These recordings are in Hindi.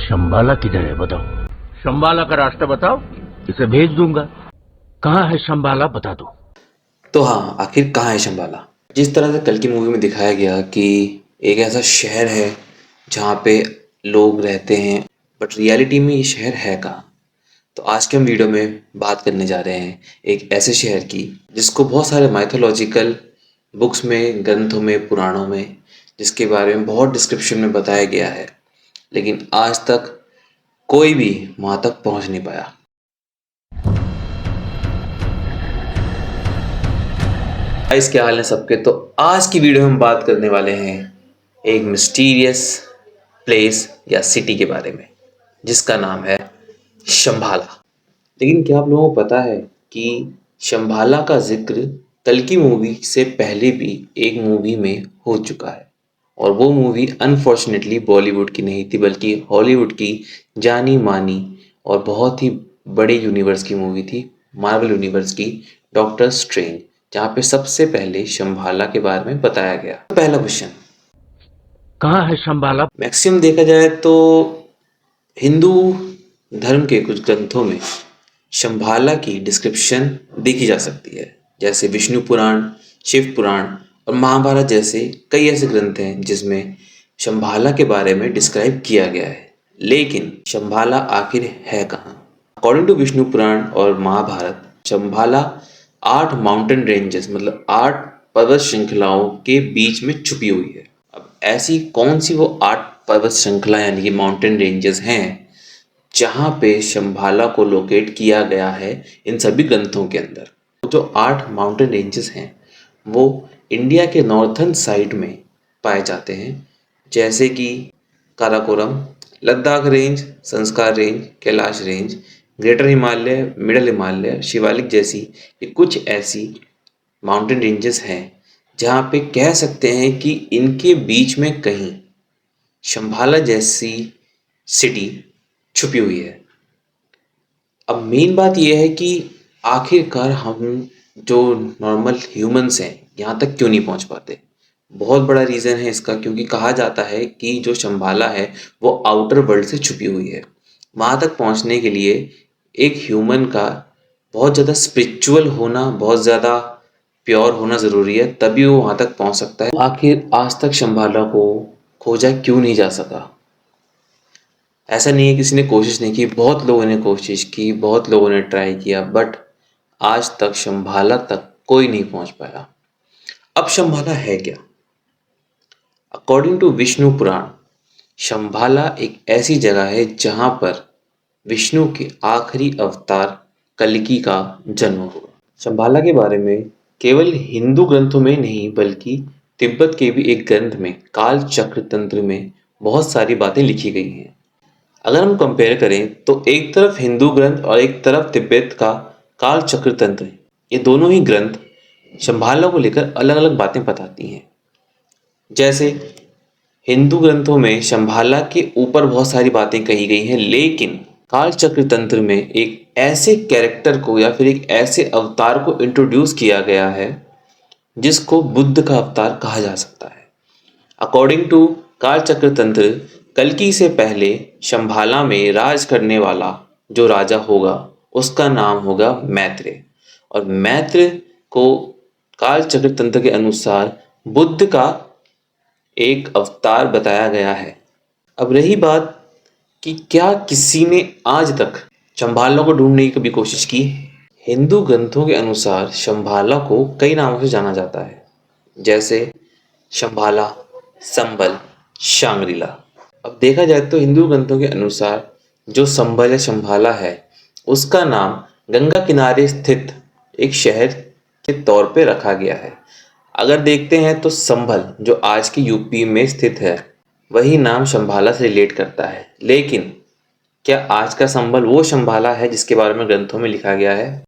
शंबाला किधर है बताओ। शंबाला का रास्ता बताओ, इसे भेज दूंगा। कहाँ है शंबाला बता दो। तो हाँ, आखिर कहाँ है शंबाला। जिस तरह से कल की मूवी में दिखाया गया कि एक ऐसा शहर है जहाँ पे लोग रहते हैं, बट रियलिटी में ये शहर है कहाँ। तो आज के हम वीडियो में बात करने जा रहे हैं एक ऐसे शहर की जिसको बहुत सारे माइथोलॉजिकल बुक्स में, ग्रंथों में, पुराणों में जिसके बारे में बहुत डिस्क्रिप्शन में बताया गया है, लेकिन आज तक कोई भी वहां तक पहुंच नहीं पाया। गाइस, क्या हाल है सबके। तो आज की वीडियो में हम बात करने वाले हैं एक मिस्टीरियस प्लेस या सिटी के बारे में जिसका नाम है शंभाला। लेकिन क्या आप लोगों को पता है कि शंभाला का जिक्र कल की मूवी से पहले भी एक मूवी में हो चुका है, और वो मूवी अनफॉर्चुनेटली बॉलीवुड की नहीं थी बल्कि हॉलीवुड की जानी मानी और बहुत ही बड़े यूनिवर्स की मूवी थी, मार्वल यूनिवर्स की डॉक्टर स्ट्रेंज, जहाँ पे सबसे पहले शंभाला के बारे में बताया गया। पहला क्वेश्चन, कहाँ है शंबाला। मैक्सिमम देखा जाए तो हिंदू धर्म के कुछ ग्रंथों में शंभाला की डिस्क्रिप्शन देखी जा सकती है, जैसे विष्णु पुराण, शिव पुराण और महाभारत जैसे कई ऐसे ग्रंथ हैं जिसमें शंभाला के बारे में डिस्क्राइब किया गया है। लेकिन शंभाला आखिर है कहाँ। अकॉर्डिंग टू विष्णु पुराण और महाभारत, शंभाला 8 माउंटेन रेंजेस मतलब 8 पर्वत श्रृंखलाओं के बीच में छुपी हुई है। अब ऐसी कौन सी वो 8 पर्वत श्रृंखला यानी कि माउंटेन रेंजेस हैं जहां पे शंभाला को लोकेट किया गया है इन सभी ग्रंथों के अंदर। जो 8 माउंटेन रेंजेस हैं वो इंडिया के नॉर्थन साइड में पाए जाते हैं, जैसे कि काराकोरम, लद्दाख रेंज, संस्कार range, Kailash range, greater Himalaya, middle Himalaya, Shivalik जैसी ये कुछ ऐसी माउंटेन रेंजेस हैं जहाँ पे कह सकते हैं कि इनके बीच में कहीं शंभाला जैसी सिटी छुपी हुई है। अब मेन बात यह है कि आखिरकार हम जो नॉर्मल ह्यूमंस हैं यहाँ तक क्यों नहीं पहुँच पाते। बहुत बड़ा रीज़न है इसका, क्योंकि कहा जाता है कि जो शंभाला है वो आउटर वर्ल्ड से छुपी हुई है। वहाँ तक पहुँचने के लिए एक ह्यूमन का बहुत ज़्यादा स्पिरिचुअल होना, बहुत ज़्यादा प्योर होना ज़रूरी है, तभी वो वहाँ तक पहुँच सकता है। आखिर आज तक शंभाला को खोजा क्यों नहीं जा सका। ऐसा नहीं है किसी ने कोशिश नहीं की, बहुत लोगों ने कोशिश की, बहुत लोगों ने ट्राई किया, बट आज तक शंभाला तक कोई नहीं पहुँच पाया। अब शंभाला है क्या। अकॉर्डिंग टू विष्णु पुराण, शंभाला एक ऐसी जगह है जहां पर विष्णु के आखिरी अवतार कल्कि का जन्म हुआ। शंभाला के बारे में केवल हिंदू ग्रंथों में नहीं बल्कि तिब्बत के भी एक ग्रंथ में काल चक्र तंत्र में बहुत सारी बातें लिखी गई हैं। अगर हम कंपेयर करें तो एक तरफ हिंदू ग्रंथ और एक तरफ तिब्बत का काल चक्र तंत्र, ये दोनों ही ग्रंथ शंभाला को लेकर अलग अलग बातें बताती हैं। जैसे हिंदू ग्रंथों में शंभाला के ऊपर बहुत सारी बातें कही गई हैं, लेकिन काल चक्र तंत्र में एक ऐसे कैरेक्टर को या फिर एक ऐसे अवतार को इंट्रोड्यूस किया गया है जिसको बुद्ध का अवतार कहा जा सकता है। अकॉर्डिंग टू काल चक्र तंत्र, कल्कि से पहले शंभाला में राज करने वाला जो राजा होगा उसका नाम होगा मैत्रेय, और मैत्रेय को काल चक्र तंत्र के अनुसार बुद्ध का एक अवतार बताया गया है। अब रही बात कि क्या किसी ने आज तक शंभाला को ढूंढने की कभी कोशिश की। हिंदू ग्रंथों के अनुसार शंभाला को कई नामों से जाना जाता है, जैसे शंभाला, संबल, शांग्रीला। अब देखा जाए तो हिंदू ग्रंथों के अनुसार जो संबल या शंभाला है उसका नाम गंगा किनारे स्थित एक शहर के तौर पे रखा गया है। अगर देखते हैं तो संभल जो आज की यूपी में स्थित है वही नाम शंभाला से रिलेट करता है, लेकिन क्या आज का संभल वो शंभाला है जिसके बारे में ग्रंथों में लिखा गया है।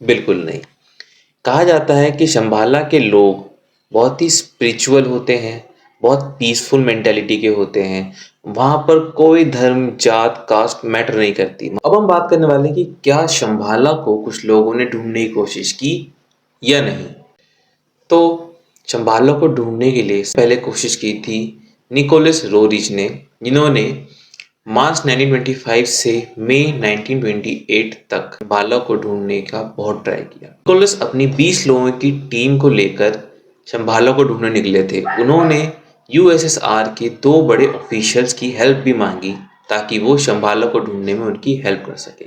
बिल्कुल नहीं। कहा जाता है कि शंभाला के लोग बहुत ही स्पिरिचुअल होते हैं, बहुत पीसफुल मेंटेलिटी के होते हैं। वहां पर कोई धर्म, जात, कास्ट मैटर नहीं करती। अब हम बात करने वाले हैं कि क्या शंभाला को कुछ लोगों ने ढूंढने की कोशिश की या नहीं। तो शंभाला को ढूंढने के लिए पहले कोशिश की थी निकोलस रोरिच ने, जिन्होंने मार्च 1925 से मई 1928 तक शंभाला को ढूंढने का बहुत ट्राई किया। निकोलस अपनी 20 लोगों की टीम को लेकर शंभाला को ढूंढने निकले थे। उन्होंने यूएसएसआर के 2 बड़े ऑफिशियल्स की हेल्प भी मांगी ताकि वो शंभाला को ढूंढने में उनकी हेल्प कर सके।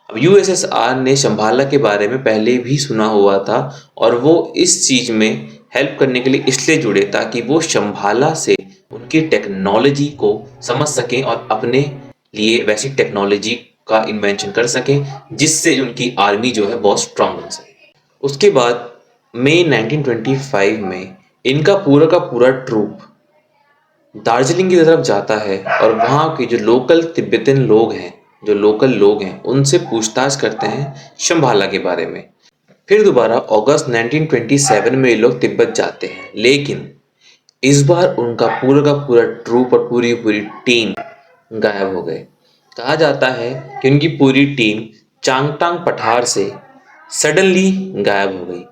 अब यूएसएसआर ने शंभाला के बारे में पहले भी सुना हुआ था और वो इस चीज में हेल्प करने के लिए इसलिए जुड़े ताकि वो शंभाला से उनकी टेक्नोलॉजी को समझ सकें और अपने लिए वैसी टेक्नोलॉजी का इन्वेंशन कर सकें जिससे उनकी आर्मी जो है बहुत स्ट्रांग बन सके। उसके बाद मई 1925 में इनका पूरा का पूरा ट्रूप दार्जिलिंग की तरफ जाता है और वहाँ के जो लोकल तिब्बतन लोग हैं, जो लोकल लोग हैं, उनसे पूछताछ करते हैं शंभाला के बारे में। फिर दोबारा अगस्त 1927 में ये लोग तिब्बत जाते हैं, लेकिन इस बार उनका पूरा का पूरा ट्रूप और पूरी पूरी टीम गायब हो गए। कहा जाता है कि उनकी पूरी टीम चांगटांग पठार से सडनली गायब हो गई।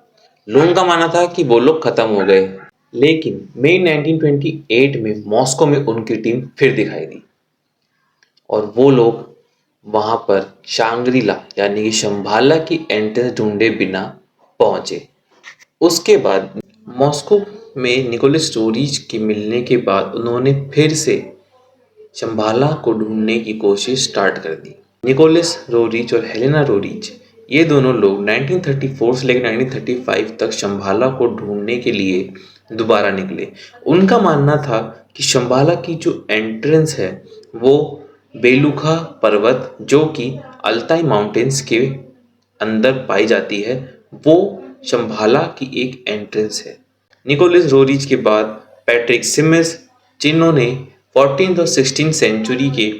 लोगों का मानना था कि वो लोग खत्म हो गए, लेकिन मई 1928 में मॉस्को में उनकी टीम फिर दिखाई दी और वो लोग वहां पर शांग्रीला यानी कि शंभाला की एंट्रेंस ढूंढे बिना पहुंचे। उसके बाद मॉस्को में निकोलस रोरिच के मिलने के बाद उन्होंने फिर से शंभाला को ढूंढने की कोशिश स्टार्ट कर दी। निकोलस रोरिच और हेलेना रोरिच ये दोनों लोग 1934 से लेकर 1935 तक शंभाला को ढूंढने के लिए दोबारा निकले। उनका मानना था कि शंभाला की जो एंट्रेंस है वो बेलुखा पर्वत जो कि अल्ताई माउंटेन्स के अंदर पाई जाती है, वो शंभाला की एक एंट्रेंस है। निकोलस रोरिच के बाद पैट्रिक सिमिस, जिन्होंने 14th और 16th सेंचुरी के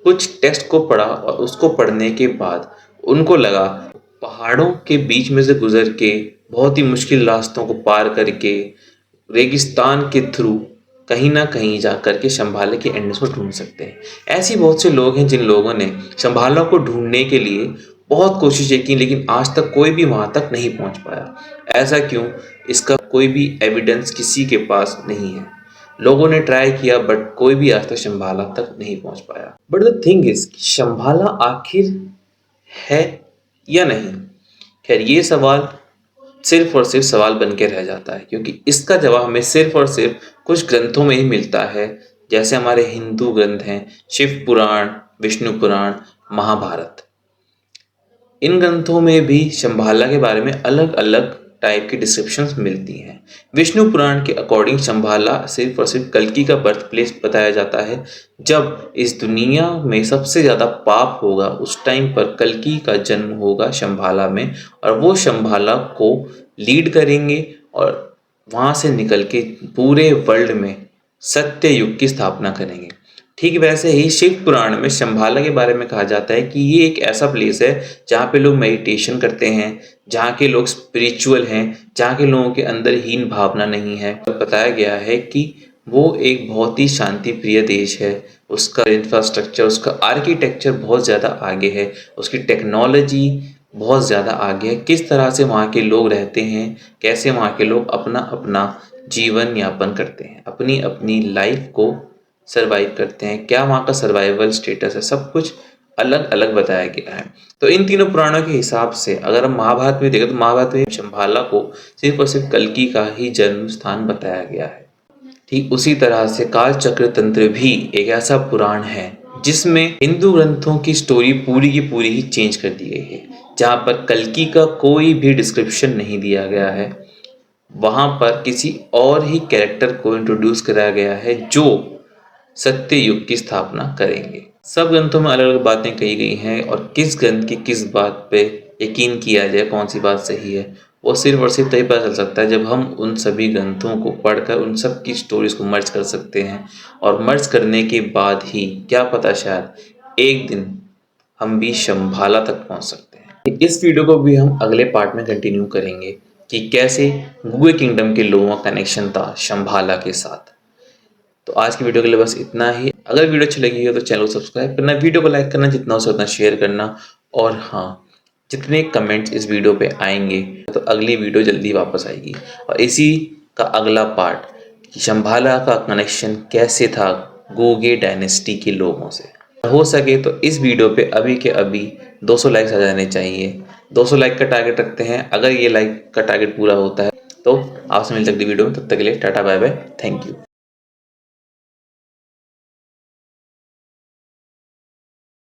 कुछ टेक्स्ट को पढ़ा और उसको पढ़ने के बाद उनको लगा पहाड़ों के बीच में से गुजर के बहुत ही मुश्किल रास्तों को पार करके रेगिस्तान के थ्रू कहीं ना कहीं जा करके शंभाला के एंट्रेंस को ढूंढ सकते हैं। ऐसी बहुत से लोग हैं जिन लोगों ने शंभाला को ढूंढने के लिए बहुत कोशिशें की, लेकिन आज तक कोई भी वहां तक नहीं पहुंच पाया। ऐसा क्यों? इसका कोई भी एविडेंस किसी के पास नहीं है। लोगों ने ट्राई किया बट कोई भी आज तक शंभाला तक नहीं पहुंच पाया। But the thing is Shambhala आखिर है या नहीं? खैर ये सवाल सिर्फ और सिर्फ सवाल बन के रह जाता है, क्योंकि इसका जवाब हमें सिर्फ और सिर्फ कुछ ग्रंथों में ही मिलता है। जैसे हमारे हिंदू ग्रंथ हैं शिव पुराण, विष्णु पुराण, महाभारत। इन ग्रंथों में भी शंभाला के बारे में अलग अलग टाइप की डिस्क्रिप्शंस मिलती हैं। विष्णु पुराण के अकॉर्डिंग शंभाला सिर्फ और सिर्फ कल्कि का बर्थ प्लेस बताया जाता है। जब इस दुनिया में सबसे ज़्यादा पाप होगा उस टाइम पर कल्कि का जन्म होगा शंभाला में, और वो शंभाला को लीड करेंगे और वहाँ से निकल के पूरे वर्ल्ड में सत्य युग की स्थापना करेंगे। ठीक वैसे ही शिव पुराण में शंभाला के बारे में कहा जाता है कि ये एक ऐसा प्लेस है जहाँ पे लोग मेडिटेशन करते हैं, जहाँ के लोग स्पिरिचुअल हैं, जहाँ के लोगों के अंदर हीन भावना नहीं है। बताया गया है कि वो एक बहुत ही शांति प्रिय देश है। उसका इंफ्रास्ट्रक्चर, उसका आर्किटेक्चर बहुत ज़्यादा आगे है, उसकी टेक्नोलॉजी बहुत ज़्यादा आगे है। किस तरह से वहाँ के लोग रहते हैं, कैसे वहाँ के लोग अपना अपना जीवन यापन करते हैं, अपनी अपनी लाइफ को सरवाइव करते हैं, क्या वहाँ का सर्वाइवल स्टेटस है, सब कुछ अलग अलग बताया गया है। तो इन तीनों पुराणों के हिसाब से अगर हम महाभारत में देखें तो महाभारत में शंभाला को सिर्फ और सिर्फ कल्कि का ही जन्म स्थान बताया गया है। ठीक उसी तरह से काल चक्र तंत्र भी एक ऐसा पुराण है जिसमें हिंदू ग्रंथों की स्टोरी पूरी की पूरी ही चेंज कर दी गई है। जहाँ पर कल्कि का कोई भी डिस्क्रिप्शन नहीं दिया गया है, वहाँ पर किसी और ही कैरेक्टर को इंट्रोड्यूस कराया गया है जो सत्य युग की स्थापना करेंगे। सब ग्रंथों में अलग अलग बातें कही गई हैं और किस ग्रंथ की किस बात पे यकीन किया जाए, कौन सी बात सही है, वो सिर्फ और सिर्फ तभी पता चल सकता है जब हम उन सभी ग्रंथों को पढ़कर उन सब की स्टोरीज को मर्ज कर सकते हैं। और मर्ज करने के बाद ही क्या पता शायद एक दिन हम भी शंभाला तक पहुंच सकते हैं। इस वीडियो को भी हम अगले पार्ट में कंटिन्यू करेंगे कि कैसे गुगे किंगडम के लोगों का कनेक्शन था शंभाला के साथ। तो आज की वीडियो के लिए बस इतना ही। अगर वीडियो अच्छी लगी हो तो चैनल को सब्सक्राइब करना, वीडियो को लाइक करना, जितना हो सके उतना शेयर करना, और हाँ, जितने कमेंट्स इस वीडियो पे आएंगे तो अगली वीडियो जल्दी वापस आएगी और इसी का अगला पार्ट कि शंभाला का कनेक्शन कैसे था गोगे डायनेस्टी के लोगों से। हो सके तो इस वीडियो पे अभी के अभी 200 लाइक्स आ जाने चाहिए। 200 लाइक का टारगेट रखते हैं। अगर ये लाइक का टारगेट पूरा होता है तो आपसे मिलते हैं अगली वीडियो में। तब तक के लिए tata bye bye, thank you.